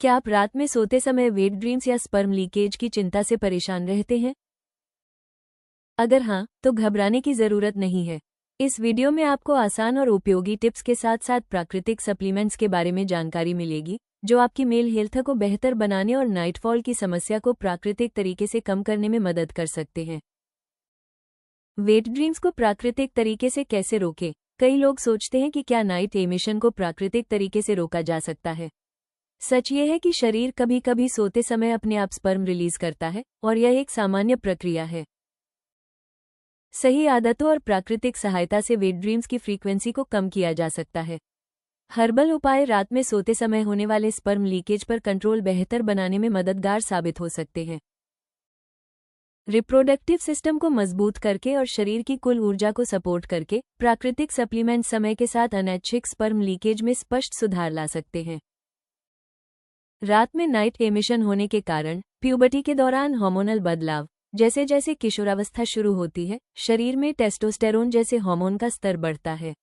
क्या आप रात में सोते समय वेट ड्रीम्स या स्पर्म लीकेज की चिंता से परेशान रहते हैं? अगर हाँ, तो घबराने की जरूरत नहीं है। इस वीडियो में आपको आसान और उपयोगी टिप्स के साथ साथ प्राकृतिक सप्लीमेंट्स के बारे में जानकारी मिलेगी, जो आपकी मेल हेल्थ को बेहतर बनाने और नाइटफॉल की समस्या को प्राकृतिक तरीके से कम करने में मदद कर सकते हैं। वेट ड्रीम्स को प्राकृतिक तरीके से कैसे रोकें? कई लोग सोचते हैं कि क्या नाइट एमिशन को प्राकृतिक तरीके से रोका जा सकता है। सच ये है कि शरीर कभी कभी सोते समय अपने आप स्पर्म रिलीज करता है और यह एक सामान्य प्रक्रिया है। सही आदतों और प्राकृतिक सहायता से वेट ड्रीम्स की फ्रीक्वेंसी को कम किया जा सकता है। हर्बल उपाय रात में सोते समय होने वाले स्पर्म लीकेज पर कंट्रोल बेहतर बनाने में मददगार साबित हो सकते हैं। रिप्रोडक्टिव सिस्टम को मजबूत करके और शरीर की कुल ऊर्जा को सपोर्ट करके प्राकृतिक सप्लीमेंट समय के साथ अनैच्छिक स्पर्म लीकेज में स्पष्ट सुधार ला सकते हैं। रात में नाइट एमिशन होने के कारण प्यूबर्टी के दौरान हार्मोनल बदलाव, जैसे जैसे किशोरावस्था शुरू होती है, शरीर में टेस्टोस्टेरोन जैसे हार्मोन का स्तर बढ़ता है।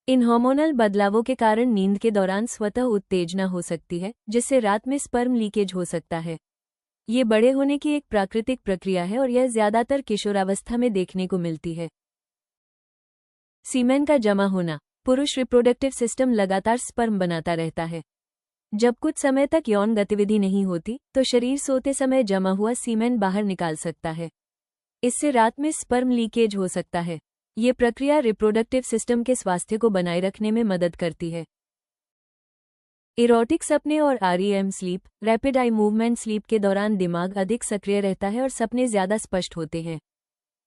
इन हार्मोनल बदलावों के कारण नींद के दौरान स्वतः उत्तेजना हो सकती है, जिससे रात में स्पर्म लीकेज हो सकता है। ये बड़े होने की एक प्राकृतिक प्रक्रिया है और यह ज्यादातर किशोरावस्था में देखने को मिलती है। सीमेन का जमा होना। पुरुष रिप्रोडक्टिव सिस्टम लगातार स्पर्म बनाता रहता है। जब कुछ समय तक यौन गतिविधि नहीं होती, तो शरीर सोते समय जमा हुआ सीमेन बाहर निकाल सकता है। इससे रात में स्पर्म लीकेज हो सकता है। ये प्रक्रिया रिप्रोडक्टिव सिस्टम के स्वास्थ्य को बनाए रखने में मदद करती है। इरोटिक सपने और REM sleep, rapid eye movement sleep के दौरान दिमाग अधिक सक्रिय रहता है और सपने ज्यादा स्पष्ट होते हैं।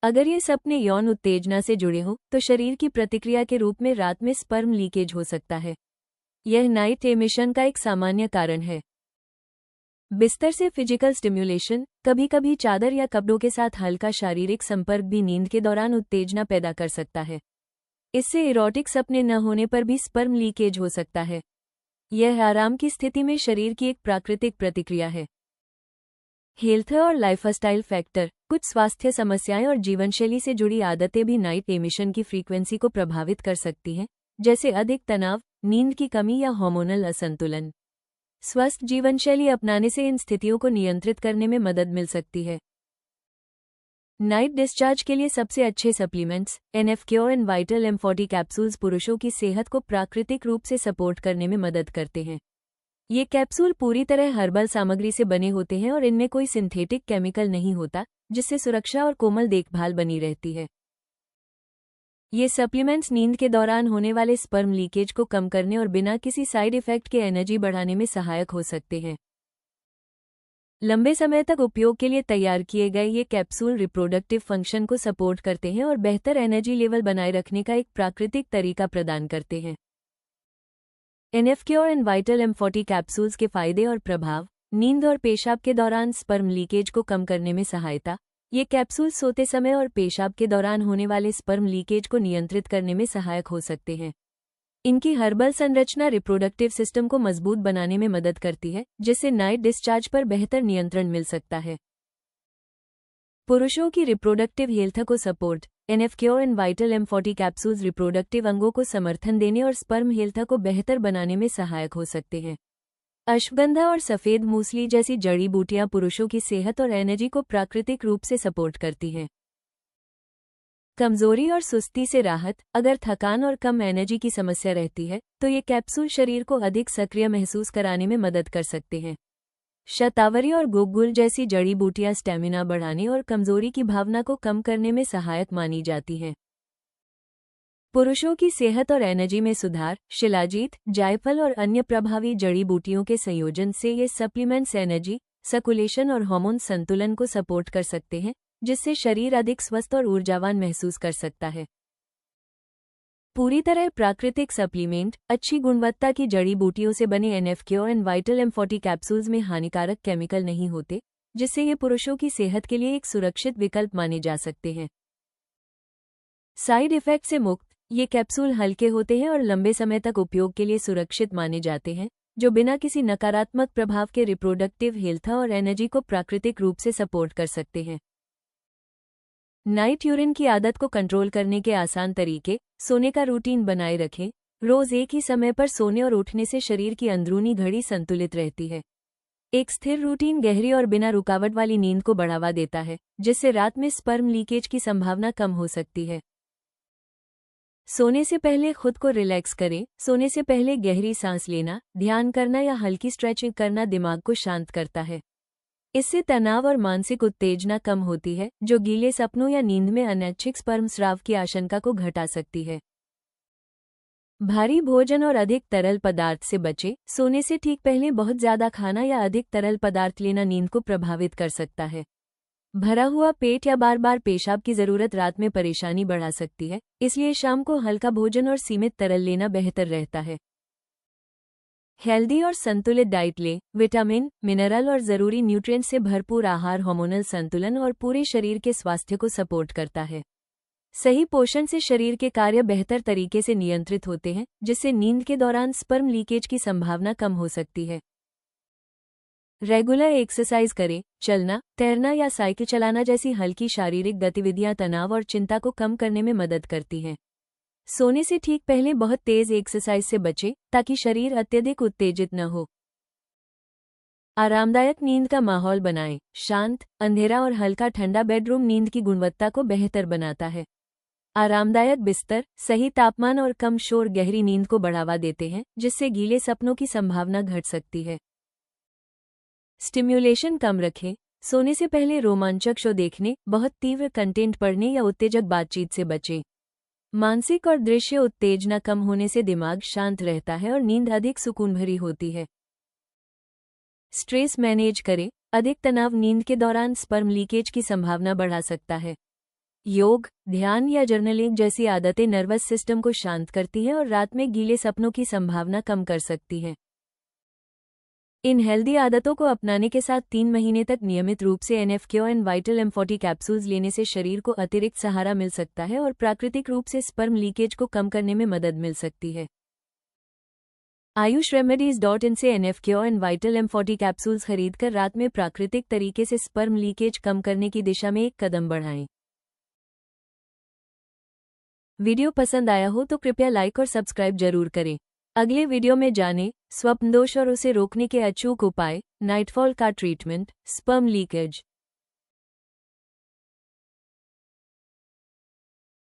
अगर ये सपने यौन उत्तेजना से जुड़े हों, तो शरीर की प्रतिक्रिया के रूप में रात में स्पर्म लीकेज हो सकता है। यह नाइट एमिशन का एक सामान्य कारण है। बिस्तर से फिजिकल स्टिम्युलेशन, कभी कभी चादर या कपड़ों के साथ हल्का शारीरिक संपर्क भी नींद के दौरान उत्तेजना पैदा कर सकता है। इससे इरोटिक सपने न होने पर भी स्पर्म लीकेज हो सकता है। यह आराम की स्थिति में शरीर की एक प्राकृतिक प्रतिक्रिया है। हेल्थ और लाइफस्टाइल फैक्टर। कुछ स्वास्थ्य समस्याएं और जीवनशैली से जुड़ी आदतें भी नाइट एमिशन की फ्रीक्वेंसी को प्रभावित कर सकती हैं, जैसे अधिक तनाव, नींद की कमी या हार्मोनल असंतुलन। स्वस्थ जीवनशैली अपनाने से इन स्थितियों को नियंत्रित करने में मदद मिल सकती है। नाइट डिस्चार्ज के लिए सबसे अच्छे supplements. NF-Cure and vital M40 capsules पुरुषों की सेहत को प्राकृतिक रूप से सपोर्ट करने में मदद करते हैं। ये कैप्सूल पूरी तरह हर्बल सामग्री से बने होते हैं और इनमें कोई सिंथेटिक केमिकल नहीं होता, जिससे सुरक्षा और कोमल देखभाल बनी रहती है। ये सप्लीमेंट्स नींद के दौरान होने वाले स्पर्म लीकेज को कम करने और बिना किसी साइड इफेक्ट के एनर्जी बढ़ाने में सहायक हो सकते हैं। लंबे समय तक उपयोग के लिए तैयार किए गए ये कैप्सूल रिप्रोडक्टिव फंक्शन को सपोर्ट करते हैं और बेहतर एनर्जी लेवल बनाए रखने का एक प्राकृतिक तरीका प्रदान करते हैं। NF-Cure and vital M40 capsules के फायदे और प्रभाव। नींद और पेशाब के दौरान स्पर्म लीकेज को कम करने में सहायता। ये कैप्सूल सोते समय और पेशाब के दौरान होने वाले स्पर्म लीकेज को नियंत्रित करने में सहायक हो सकते हैं। इनकी हर्बल संरचना रिप्रोडक्टिव सिस्टम को मजबूत बनाने में मदद करती है, जिससे नाइट डिस्चार्ज पर बेहतर नियंत्रण मिल सकता है। पुरुषों की रिप्रोडक्टिव हेल्थ को support. NF-Cure and vital M40 capsules reproductive अंगों को समर्थन देने और स्पर्म हेल्थ को बेहतर बनाने में सहायक हो सकते हैं। अश्वगंधा और सफेद मूसली जैसी जड़ी बूटियां पुरुषों की सेहत और एनर्जी को प्राकृतिक रूप से सपोर्ट करती हैं। कमजोरी और सुस्ती से राहत। अगर थकान और कम एनर्जी की समस्या रहती है, तो ये कैप्सूल शरीर को अधिक सक्रिय महसूस कराने में मदद कर सकते हैं। शतावरी और गुग्गुल जैसी जड़ी बूटियां स्टैमिना बढ़ाने और कमजोरी की भावना को कम करने में सहायक मानी जाती हैं। पुरुषों की सेहत और एनर्जी में सुधार। शिलाजीत, जायफल और अन्य प्रभावी जड़ी बूटियों के संयोजन से ये सप्लीमेंट्स एनर्जी, सर्कुलेशन और हार्मोन संतुलन को सपोर्ट कर सकते हैं, जिससे शरीर अधिक स्वस्थ और ऊर्जावान महसूस कर सकता है। पूरी तरह प्राकृतिक सप्लीमेंट। अच्छी गुणवत्ता की जड़ी बूटियों से बने NF-Cure and vital M40 capsules में हानिकारक केमिकल नहीं होते, जिससे ये पुरुषों की सेहत के लिए एक सुरक्षित विकल्प माने जा सकते हैं। साइड इफेक्ट से मुक्त। ये कैप्सूल हल्के होते हैं और लंबे समय तक उपयोग के लिए सुरक्षित माने जाते हैं, जो बिना किसी नकारात्मक प्रभाव के रिप्रोडक्टिव हेल्थ और एनर्जी को प्राकृतिक रूप से सपोर्ट कर सकते हैं। नाइट यूरिन की आदत को कंट्रोल करने के आसान तरीके। सोने का रूटीन बनाए रखें। रोज एक ही समय पर सोने और उठने से शरीर की अंदरूनी घड़ी संतुलित रहती है। एक स्थिर रूटीन गहरी और बिना रुकावट वाली नींद को बढ़ावा देता है, जिससे रात में स्पर्म लीकेज की संभावना कम हो सकती है। सोने से पहले खुद को रिलैक्स करें। सोने से पहले गहरी सांस लेना, ध्यान करना या हल्की स्ट्रेचिंग करना दिमाग को शांत करता है। इससे तनाव और मानसिक उत्तेजना कम होती है, जो गीले सपनों या नींद में अनैच्छिक स्पर्म स्राव की आशंका को घटा सकती है। भारी भोजन और अधिक तरल पदार्थ से बचें। सोने से ठीक पहले बहुत ज्यादा खाना या अधिक तरल पदार्थ लेना नींद को प्रभावित कर सकता है। भरा हुआ पेट या बार बार पेशाब की जरूरत रात में परेशानी बढ़ा सकती है, इसलिए शाम को हल्का भोजन और सीमित तरल लेना बेहतर रहता है। हेल्दी और संतुलित डाइट लें। विटामिन, मिनरल और जरूरी न्यूट्रिएंट्स से भरपूर आहार हार्मोनल संतुलन और पूरे शरीर के स्वास्थ्य को सपोर्ट करता है। सही पोषण से शरीर के कार्य बेहतर तरीके से नियंत्रित होते हैं, जिससे नींद के दौरान स्पर्म लीकेज की संभावना कम हो सकती है। रेगुलर एक्सरसाइज करें। चलना, तैरना या साइकिल चलाना जैसी हल्की शारीरिक गतिविधियां तनाव और चिंता को कम करने में मदद करती हैं। सोने से ठीक पहले बहुत तेज एक्सरसाइज से बचें, ताकि शरीर अत्यधिक उत्तेजित न हो। आरामदायक नींद का माहौल बनाएं। शांत, अंधेरा और हल्का ठंडा बेडरूम नींद की गुणवत्ता को बेहतर बनाता है। आरामदायक बिस्तर, सही तापमान और कम शोर गहरी नींद को बढ़ावा देते हैं, जिससे गीले सपनों की संभावना घट सकती है। स्टिम्युलेशन कम रखें। सोने से पहले रोमांचक शो देखने, बहुत तीव्र कंटेंट पढ़ने या उत्तेजक बातचीत से बचें। मानसिक और दृश्य उत्तेजना कम होने से दिमाग शांत रहता है और नींद अधिक सुकून भरी होती है। स्ट्रेस मैनेज करें। अधिक तनाव नींद के दौरान स्पर्म लीकेज की संभावना बढ़ा सकता है। योग, ध्यान या जर्नलिंग जैसी आदतें नर्वस सिस्टम को शांत करती हैं और रात में गीले सपनों की संभावना कम कर सकती हैं। इन हेल्दी आदतों को अपनाने के साथ 3 महीने तक नियमित रूप से NF-Cure and vital M40 capsules लेने से शरीर को अतिरिक्त सहारा मिल सकता है और प्राकृतिक रूप से स्पर्म लीकेज को कम करने में मदद मिल सकती है। ayushRemedies.in से NF-Cure and vital M40 capsules खरीदकर रात में प्राकृतिक तरीके से स्पर्म लीकेज कम करने की दिशा में एक कदम बढ़ाएं। वीडियो पसंद आया हो तो कृपया लाइक और सब्सक्राइब जरूर करें। अगले वीडियो में जानें स्वप्न दोष और उसे रोकने के अचूक उपाय, नाइटफॉल का ट्रीटमेंट, स्पर्म लीकेज।